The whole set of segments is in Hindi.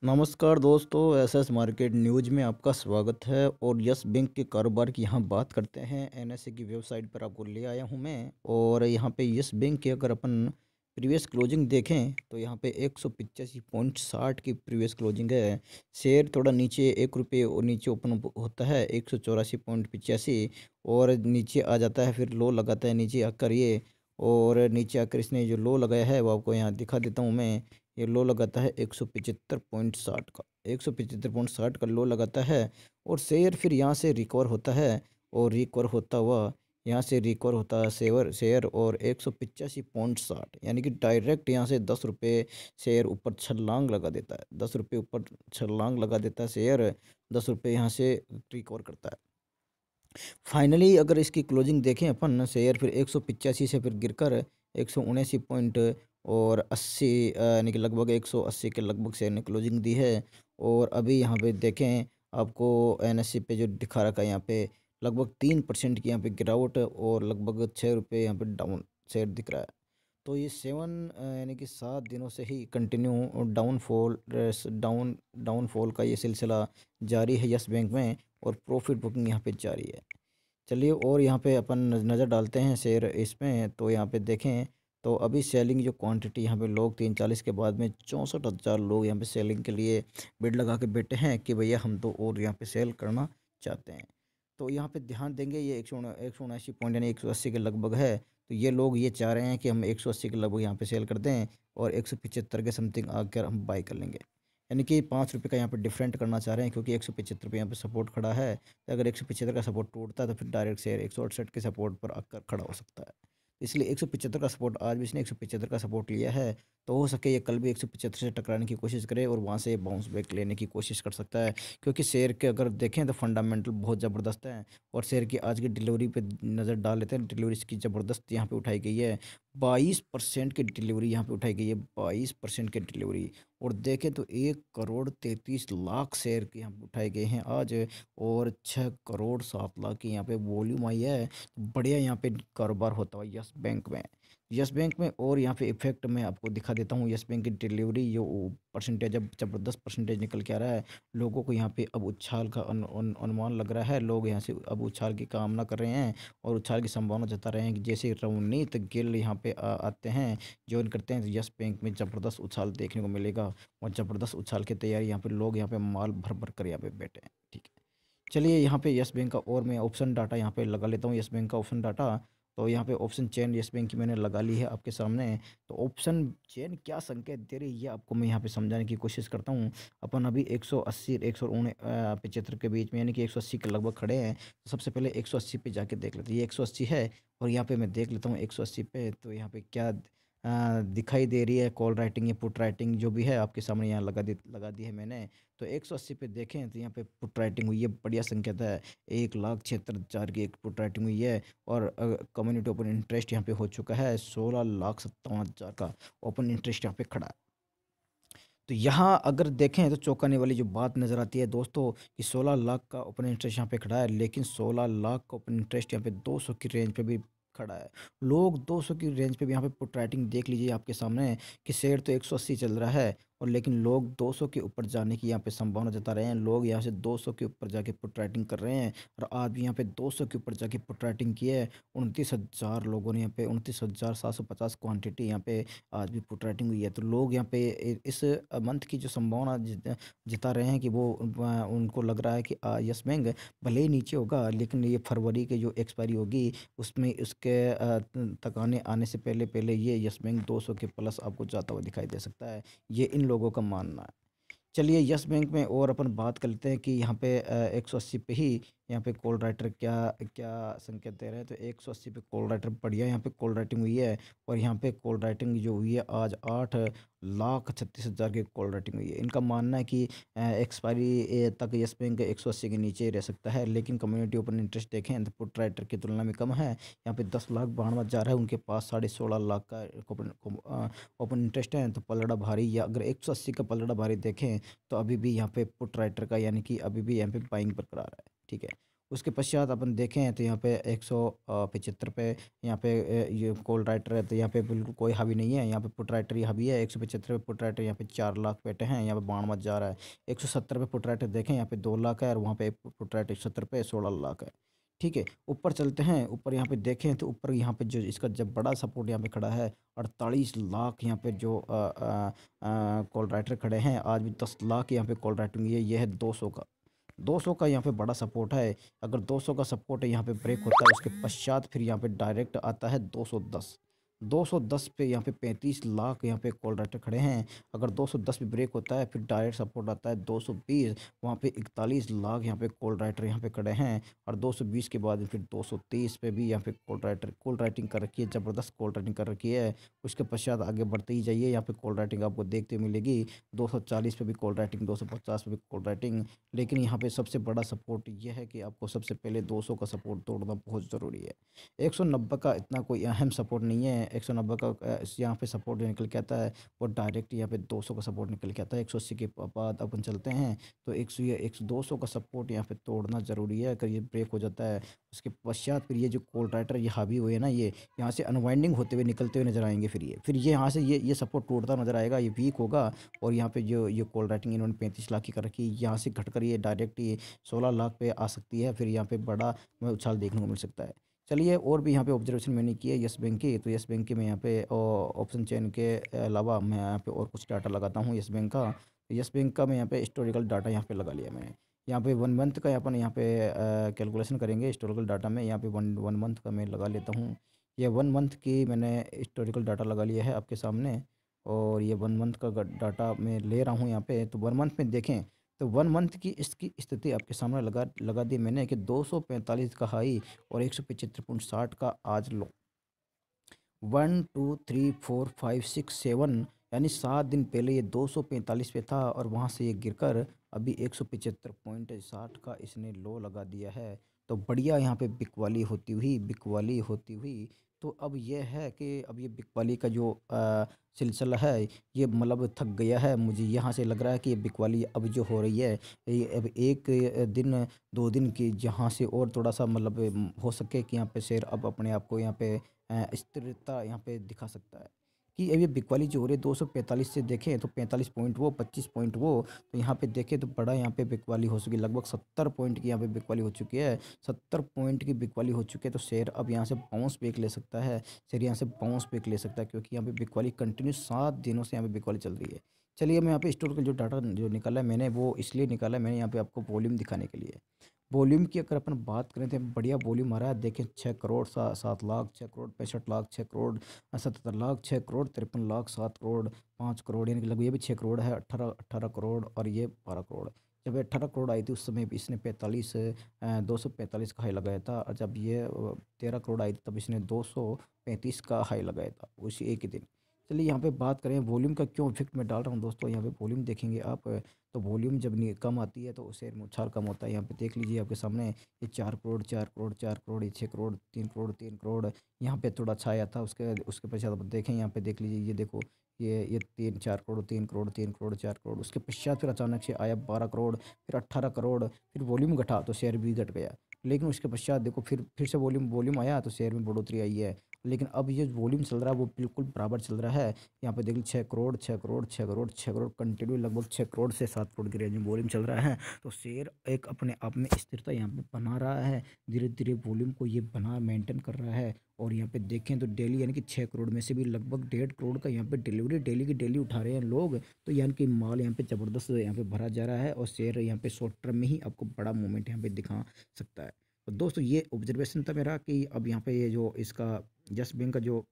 नमस्कार दोस्तों, एसएस मार्केट न्यूज़ में आपका स्वागत है। और यस बैंक के कारोबार की यहाँ बात करते हैं। एनएसए की वेबसाइट पर आपको ले आया हूँ मैं। और यहाँ पे यस बैंक की अगर अपन प्रीवियस क्लोजिंग देखें तो यहाँ पे 185.60 की प्रीवियस क्लोजिंग है। शेयर थोड़ा नीचे ₹1 और नीचे ओपन होता है 184.85 और नीचे आ जाता है, फिर लो लगाता है नीचे आकर ये। और नीचे आकर इसने जो लो लगाया है वो आपको यहाँ दिखा देता हूँ मैं। ये लो लगाता है 175.60 का, 175.60 का लो लगाता है। और शेयर फिर यहाँ से रिकवर होता है और रिकवर होता हुआ यहाँ से रिकवर होता है शेयर शेयर और 185.60 यानी कि डायरेक्ट यहाँ से ₹10 शेयर ऊपर छलांग लगा देता है। ₹10 ऊपर छलांग लगा देता है शेयर। ₹10 यहाँ से रिकवर करता है। फाइनली अगर इसकी क्लोजिंग देखें अपन, शेयर फिर 185 से फिर गिरकर 179 पॉइंट और 80 यानी कि लगभग 180 के लगभग शेयर ने क्लोजिंग दी है। और अभी यहाँ पे देखें आपको एनएससी पे जो दिखा रखा है यहाँ पे लगभग 3% की यहाँ पे गिरावट और लगभग ₹6 यहाँ पे डाउन शेयर दिख रहा है। तो ये यानी कि 7 दिनों से ही कंटिन्यू डाउनफॉल का ये सिलसिला जारी है यस बैंक में। और प्रॉफिट बुकिंग यहाँ पे जारी है। चलिए और यहाँ पे अपन नज़र डालते हैं शेयर इसमें। तो यहाँ पे देखें तो अभी सेलिंग जो क्वांटिटी यहाँ पे लोग 340 के बाद में 64,000 लोग यहाँ पे सेलिंग के लिए बिड लगा के बैठे हैं कि भैया हम तो और यहाँ पे सेल करना चाहते हैं। तो यहाँ पे ध्यान देंगे ये 179 पॉइंट यानी 180 के लगभग है। तो ये लोग ये चाह रहे हैं कि हम 180 के लगभग यहाँ पे सेल कर दें और 175 के समथिंग आकर हम बाई कर लेंगे। यानी कि ₹5 का यहाँ पे डिफरेंट करना चाह रहे हैं, क्योंकि 175 पे यहाँ पे सपोर्ट खड़ा है। तो अगर 175 का सपोर्ट टूटता है तो फिर डायरेक्ट शेयर 168 के सपोर्ट पर आकर खड़ा हो सकता है। इसलिए 175 का सपोर्ट आज भी इसने 175 का सपोर्ट लिया है। तो हो सके ये कल भी 175 से टकराने की कोशिश करे और वहाँ से बाउंस बैक लेने की कोशिश कर सकता है। क्योंकि शेयर के अगर देखें तो फंडामेंटल बहुत ज़बरदस्त है। और शेयर की आज की डिलीवरी पे नज़र डाल लेते हैं। डिलीवरी की ज़बरदस्त यहाँ पे उठाई गई है। 22% की डिलीवरी यहाँ पे उठाई गई है, 22% की डिलीवरी। और देखें तो 1,33,00,000 शेयर के यहाँ पे उठाए गए हैं आज। और 6,07,00,000 की यहाँ पे वॉल्यूम आई है। बढ़िया यहाँ पे कारोबार होता हुआ यस बैंक में। यस बैंक में और यहाँ पे इफेक्ट मैं आपको दिखा देता हूँ। यस बैंक की डिलीवरी जो परसेंटेज अब ज़बरदस्त परसेंटेज निकल के आ रहा है। लोगों को यहाँ पे अब उछाल का अनुमान लग रहा है। लोग यहाँ से अब उछाल की कामना कर रहे हैं और उछाल की संभावना जता रहे हैं कि जैसे रवनीत गिल यहाँ पे आते हैं, ज्वाइन करते हैं, तो यस बैंक में ज़बरदस्त उछाल देखने को मिलेगा। और ज़बरदस्त उछाल की तैयारी यहाँ पे लोग यहाँ पे माल भर भर कर यहाँ पे बैठे हैं। ठीक है, चलिए यहाँ पे यस बैंक का और मैं ऑप्शन डाटा यहाँ पे लगा लेता हूँ। यस बैंक का ऑप्शन डाटा, तो यहाँ पे ऑप्शन चेन यस बैंक की मैंने लगा ली है आपके सामने। तो ऑप्शन चेन क्या संकेत दे रही है ये आपको मैं यहाँ पे समझाने की कोशिश करता हूँ। अपन अभी 180 175 के बीच में यानी कि 180 के लगभग खड़े हैं। तो सबसे पहले 180 पे जाके देख लेते हैं। ये 180 है और यहाँ पे मैं देख लेता हूँ 180 पे तो यहाँ पे क्या दिखाई दे रही है। कॉल राइटिंग या पुट राइटिंग जो भी है आपके सामने यहाँ लगा दी है मैंने। तो 180 पे देखें तो यहाँ पे पुट राइटिंग हुई है, बढ़िया संकेत है। 1,76,000 की एक पुट राइटिंग हुई है। और कम्युनिटी ओपन इंटरेस्ट यहाँ पे हो चुका है 16,57,000 का ओपन इंटरेस्ट यहाँ पे खड़ा है। तो यहाँ अगर देखें तो चौंकाने वाली जो बात नज़र आती है दोस्तों कि 16 लाख का ओपन इंटरेस्ट यहाँ पे खड़ा है, लेकिन 16 लाख का ओपन इंटरेस्ट यहाँ पे 200 की रेंज पे भी खड़ा है। लोग 200 की रेंज पे भी यहाँ पे पुट राइटिंग देख लीजिए आपके सामने कि शेयर तो 180 चल रहा है और लेकिन लोग 200 के ऊपर जाने की यहाँ पे संभावना जता रहे हैं। लोग यहाँ से 200 के ऊपर जाके पुट राइटिंग कर रहे हैं और आज भी यहाँ पे 200 के ऊपर जाके पुट राइटिंग की है। 29,000 लोगों ने यहाँ पे 29,750 क्वांटिटी यहाँ पे आज भी पुट राइटिंग हुई है। तो लोग यहाँ पे इस मंथ की जो संभावना जता रहे हैं कि वो उनको लग रहा है कि यस बैंक भले ही नीचे होगा, लेकिन ये फरवरी के जो एक्सपायरी होगी उसमें उसके तक आने से पहले पहले ये यस बैंक 200 के प्लस आपको जाता हुआ दिखाई दे सकता है। ये इन लोगों का मानना है। चलिए यस बैंक में और अपन बात कर लेते हैं कि यहाँ पे 180 पे ही यहाँ पे कॉल राइटर क्या क्या संकेत दे रहे हैं। तो 180 पे कॉल राइटर बढ़िया यहाँ पे कॉल राइटिंग हुई है। और यहाँ पे कॉल राइटिंग जो हुई है आज 8,36,000 की कॉल राइटिंग हुई है। इनका मानना है कि एक्सपायरी तक यस बैंक 180 के नीचे ही रह सकता है, लेकिन कम्युनिटी ओपन इंटरेस्ट देखें तो पुट राइटर की तुलना में कम है। यहाँ पे 10,92,000 है, उनके पास 16.5 लाख का ओपन इंटरेस्ट है। तो पलड़ा भारी, या अगर 180 का पलड़ा भारी देखें तो अभी भी यहाँ पे पुट राइटर का यानी कि अभी भी यहाँ पे बाइंग बरकरार है। ठीक है, उसके पश्चात अपन देखें तो यहाँ पे 175 पे यहाँ पे ये कॉल राइटर है, तो यहाँ पे बिल्कुल कोई हावी नहीं है। यहाँ पे पुट राइटर ही हावी है। 175 पे पुट राइटर यहाँ पे 4 लाख बैठे हैं, यहाँ पे बाण मत जा रहा है। 170 पे पुट राइटर देखें, यहाँ पे 2 लाख है, और वहाँ पे पुट राइटर 170 पे 16 लाख है। ठीक है, ऊपर चलते हैं। ऊपर यहाँ पे देखें तो ऊपर यहाँ पे जो इसका जब बड़ा सपोर्ट यहाँ पे खड़ा है 48 लाख, यहाँ पे जो कॉल राइटर खड़े हैं। आज भी 10 लाख यहाँ पे कॉल राइटिंग ये है 200 का। 200 का यहाँ पे बड़ा सपोर्ट है। अगर 200 का सपोर्ट है यहाँ पे ब्रेक होता है, उसके पश्चात फिर यहाँ पे डायरेक्ट आता है 210। 210 पे यहाँ पे 35 लाख यहाँ पे कॉल राइटर खड़े हैं। अगर 210 पे ब्रेक होता है फिर डायरेक्ट सपोर्ट आता है 220। वहाँ पे 41 लाख यहाँ पे कॉल राइटर यहाँ पे खड़े हैं। और 220 के बाद फिर 230 पे भी यहाँ पे कॉल राइटिंग कर रखी है, ज़बरदस्त कॉल राइटिंग कर रखी है। उसके पश्चात आगे बढ़ते ही जाइए, यहाँ पे कॉल राइटिंग आपको देखते मिलेगी। 240 पे भी कॉल राइटिंग, 250 पे भी कॉल राइटिंग। लेकिन यहाँ पे सबसे बड़ा सपोर्ट ये है कि आपको सबसे पहले 200 का सपोर्ट तोड़ना बहुत ज़रूरी है। 190 का इतना कोई अहम सपोर्ट नहीं है। 190 का यहाँ पे सपोर्ट जो निकल के आता है वो डायरेक्ट यहाँ पे 200 का सपोर्ट निकल के आता है। 180 के बाद अपन चलते हैं तो 200 का सपोर्ट यहाँ पे तोड़ना ज़रूरी है। अगर ये ब्रेक हो जाता है उसके पश्चात फिर ये जो कॉल राइटर ये हावी हुए ना, ये यहाँ से अनवाइंडिंग होते हुए निकलते हुए नजर आएंगे। फिर ये यहाँ से ये सपोर्ट टूटता नजर आएगा, ये वीक होगा। और यहाँ पे जो ये कॉल राइटिंग इन्होंने 35 लाख की कर रखी है, यहाँ से घटकर ये डायरेक्ट ये 16 लाख पे आ सकती है। फिर यहाँ पे बड़ा उछाल देखने को मिल सकता है। चलिए, और भी यहाँ पे ऑब्जर्वेशन मैंने की है यस बैंक की। तो यस बैंक के मैं यहाँ पे ऑप्शन चेन के अलावा मैं यहाँ पे और कुछ डाटा लगाता हूँ यस बैंक का। यस बैंक का मैं यहाँ पे हिस्टोरिकल डाटा यहाँ पे लगा लिया मैंने। यहाँ पे 1 मंथ का अपन यहाँ पे कैलकुलेशन करेंगे हिस्टोरिकल डाटा में। यहाँ पे वन मंथ का मैं लगा लेता हूँ। ये 1 मंथ की मैंने हिस्टोरिकल डाटा लगा लिया है आपके सामने। और ये 1 मंथ का डाटा मैं ले रहा हूँ यहाँ पे। तो 1 मंथ में देखें तो 1 मंथ की इसकी स्थिति आपके सामने लगा दी मैंने कि 245 का हाई और 175.60 का आज लो। 1 2 3 4 5 6 7 यानी 7 दिन पहले ये 245 पे था और वहाँ से ये गिरकर अभी 175.60 का इसने लो लगा दिया है। तो बढ़िया यहाँ पे बिकवाली होती हुई। तो अब ये है कि अब ये बिकवाली का जो सिलसिला है ये मतलब थक गया है। मुझे यहाँ से लग रहा है कि ये बिकवाली अब जो हो रही है ये अब एक दिन 2 दिन की जहाँ से और थोड़ा सा मतलब हो सके कि यहाँ पे शेयर अब अपने आप को यहाँ पे स्थिरता यहाँ पे दिखा सकता है। कि अब ये बिकवाली जो हो रही है 245 से देखें तो 45 पॉइंट वो 25 पॉइंट वो, तो यहाँ पे देखें तो बड़ा यहाँ पे बिकवाली हो चुकी है। लगभग 70 पॉइंट की यहाँ पे बिकवाली हो चुकी है। 70 पॉइंट की बिकवाली हो चुकी है। तो शेयर अब यहाँ से बाउंस बैक ले सकता है। शेयर यहाँ से बाउंस बैक ले सकता है क्योंकि यहाँ पे बिकवाली कंटिन्यू 7 दिनों से यहाँ पे बिकवाली चल रही है। चलिए, मैं यहाँ पे हिस्टोरिकल जो डाटा जो निकाला है मैंने वो इसलिए निकाला है मैंने यहाँ पे आपको वॉल्यूम दिखाने के लिए। वॉल्यूम की अगर अपन बात करें तो बढ़िया वॉल्यूम आ रहा है। देखें 6 करोड़ 7 लाख, 6 करोड़ 65 लाख, 6 करोड़ 77 लाख, 6 करोड़ 53 लाख, 7 करोड़ 5 करोड़, यानी कि लगभग ये भी 6 करोड़ है। 18 करोड़ और ये 12 करोड़। जब ये 18 करोड़ आई थी उस समय भी इसने 245 का हाई लगाया था। और जब ये 13 करोड़ आई थी तब इसने 235 का हाई लगाया था उसी एक ही दिन। चलिए, यहाँ पे बात करें वॉल्यूम का क्यों इफेक्ट मैं डाल रहा हूँ दोस्तों। यहाँ पे वॉल्यूम देखेंगे आप तो वॉल्यूम जब कम आती है तो शेयर में उछाल कम होता है। यहाँ पे देख लीजिए आपके सामने ये 4 करोड़ 4 करोड़ 4 करोड़, ये 6 करोड़ 3 करोड़ 3 करोड़। यहाँ पे थोड़ा अच्छा आया था। उसके उसके पश्चात आप देखें यहाँ पे देख लीजिए, ये देखो ये 3 4 करोड़ 3 करोड़ 3 करोड़ 4 करोड़। उसके पश्चात फिर अचानक से आया 12 करोड़, फिर 18 करोड़। फिर वॉल्यूम घटा तो शेयर भी घट गया। लेकिन उसके पश्चात देखो फिर से वॉल्यूम आया तो शेयर में बढ़ोतरी आई है। लेकिन अब ये वॉल्यूम चल रहा है वो बिल्कुल बराबर चल रहा है। यहाँ पे देख लीजिए 6 करोड़ 6 करोड़ 6 करोड़ 6 करोड़ कंटिन्यू लगभग 6 करोड़ से 7 करोड़ की रेंज में वॉल्यूम चल रहा है। तो शेयर एक अपने आप में स्थिरता यहाँ पे बना रहा है। धीरे धीरे वॉल्यूम को ये बना मेंटेन कर रहा है। और यहाँ पे देखें तो डेली यानी कि 6 करोड़ में से भी लगभग 1.5 करोड़ का यहाँ पे डिलीवरी डेली की डेली उठा रहे हैं लोग। तो यानी कि माल यहाँ पे ज़बरदस्त यहाँ पे भरा जा रहा है और शेयर यहाँ पे शॉर्ट टर्म में ही आपको बड़ा मूवमेंट यहाँ पे दिखा सकता है। तो दोस्तों, ये ऑब्जर्वेशन था मेरा कि अब यहाँ पे ये जो इसका यस बैंक का जो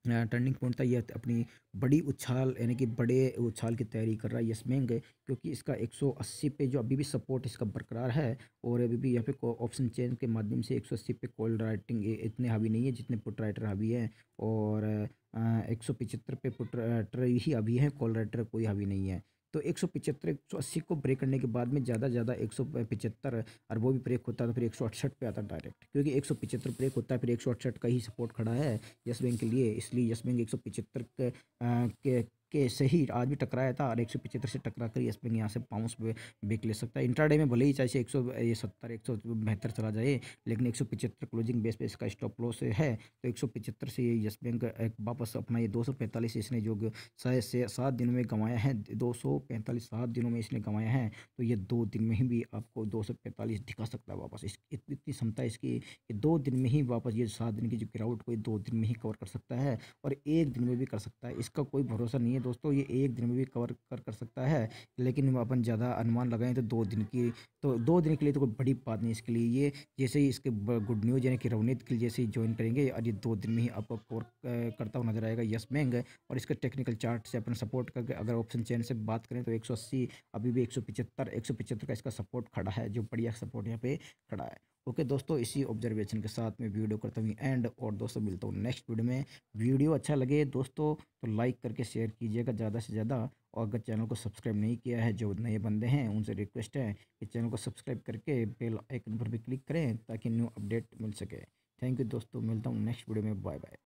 टर्निंग पॉइंट था, ये अपनी बड़ी उछाल यानी कि बड़े उछाल की तैयारी कर रहा है यस बैंक। क्योंकि इसका 180 पे जो अभी भी सपोर्ट इसका बरकरार है। और अभी भी यहाँ पे ऑप्शन चेन के माध्यम से 180 पे कॉल राइटिंग इतने हावी नहीं है जितने पुट राइटर हावी है। और 175 पे पुट राइटर ही हावी है, कॉल राइटर कोई हावी नहीं है। तो 175 180 को ब्रेक करने के बाद में ज़्यादा 175 और वो भी ब्रेक होता है तो फिर 168 पे आता है डायरेक्ट। क्योंकि 175 ब्रेक होता है फिर 168 का ही सपोर्ट खड़ा है यस बैंक के लिए। इसलिए यस बैंक 175 के के से ही आज भी टकराया था और 175 से टकरा कर यस बैंक यहाँ से बाउंस बैक ले सकता है। इंट्राडे में भले ही चाहे 170 172 चला जाए, लेकिन 175 क्लोजिंग बेस पे इसका स्टॉप लॉस है। तो 175 से ये यस बैंक एक वापस अपना ये 245 इसने जो 7 दिनों में गंवाया है, 245 7 दिनों में इसने गंवाया है, तो ये 2 दिन में ही भी आपको 245 दिखा सकता है वापस। इतनी क्षमता इसकी कि 2 दिन में ही वापस ये 7 दिन की जो गिरावट को 2 दिन में ही कवर कर सकता है और 1 दिन में भी कर सकता है। इसका कोई भरोसा नहीं है दोस्तों, ये 1 दिन में भी कवर कर सकता है, लेकिन अपन ज़्यादा अनुमान लगाएं तो 2 दिन की, तो 2 दिन के लिए तो कोई बड़ी बात नहीं इसके लिए। ये जैसे ही इसके गुड न्यूज़ यानी कि रवनीत के लिए जैसे ही ज्वाइन करेंगे और ये 2 दिन में ही आपको कवर करता हुआ नजर आएगा यस बैंक। और इसके टेक्निकल चार्ट से अपन सपोर्ट करके अगर ऑप्शन चेन से बात करें तो 180 अभी भी 175 का इसका सपोर्ट खड़ा है, जो बढ़िया सपोर्ट यहाँ पे खड़ा है। ओके दोस्तों, इसी ऑब्जर्वेशन के साथ में वीडियो करता हूँ एंड, और दोस्तों मिलता हूँ नेक्स्ट वीडियो में। वीडियो अच्छा लगे दोस्तों तो लाइक करके शेयर कीजिएगा ज़्यादा से ज़्यादा, और अगर चैनल को सब्सक्राइब नहीं किया है, जो नए बंदे हैं उनसे रिक्वेस्ट है कि चैनल को सब्सक्राइब करके बेल आइकन पर भी क्लिक करें ताकि न्यू अपडेट मिल सके। थैंक यू दोस्तों, मिलता हूँ नेक्स्ट वीडियो में, बाय बाय।